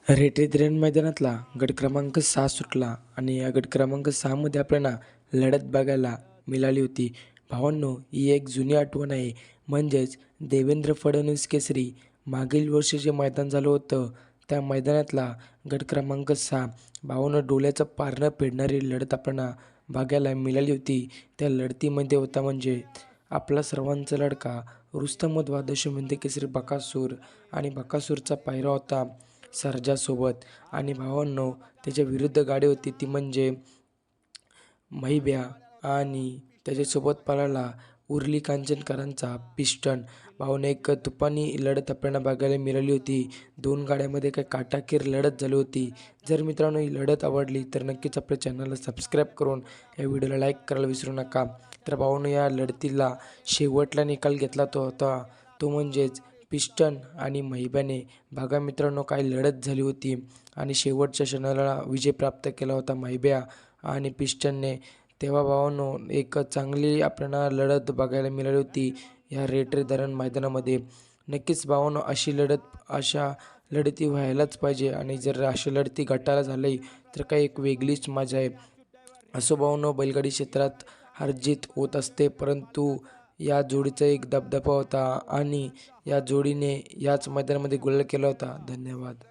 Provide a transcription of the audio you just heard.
रेटेद्रेन मैदानातला गट क्रमांक 6 सुटला आणि या गट क्रमांक 6 मध्ये आपल्याला लढत बघायला मिळाली होती. भावांनो, ही एक जुनी आठवण आहे. म्हणजेच देवेंद्र फडणवीस केसरी मागील वर्षी जे मैदान झालं होतं त्या मैदानातला गट क्रमांक 6. भावांनो, डोळ्याचं पारणं फेडणारी लढत आपल्याला बघायला मिळाली होती. त्या लढतीमध्ये होता म्हणजे आपला सर्वांचा लडका रुस्तम द्वादश म्हणजे केसरी बकासूर आणि बकासूरचा पायरा होता सर्जासोबत. आणि भावांनो, त्याच्या विरुद्ध गाडी होती ती म्हणजे मैब्या आणि त्याच्यासोबत पळाला उरली कांचनकरांचा पिस्टन. भावांनो, एक तुफानी लढत आपल्याला बघायला मिळाली होती. दोन गाड्यामध्ये काही काटाकीर लढत झाली होती. जर मित्रांनो ही लढत आवडली तर नक्कीच आपल्या चॅनलला सबस्क्राईब करून या व्हिडिओला लाईक करायला विसरू नका. तर भावांनो, या लढतीला शेवटला निकाल घेतला तो म्हणजेच पिस्टन आणि मैब्याने. बघा मित्रांनो, काय लढत झाली होती आणि शेवटच्या क्षणाला विजय प्राप्त केला होता मैब्या आणि पिस्टनने. तेव्हा भावांनो, एक चांगली आपल्याला लढत बघायला मिळाली होती या रेटेद्रेन मैदानामध्ये. नक्कीच भावांनो, अशा लढती व्हायलाच पाहिजे आणि जर अशा लढती गटाला झाली तर काही एक वेगळीच मजा आहे. असो भावांनो, बैलगाडी क्षेत्रात हारजीत होत असते, परंतु या जोडीचा एक दबदबा होता आणि या जोडीने याच मैदानामध्ये गुलाल केला होता. धन्यवाद.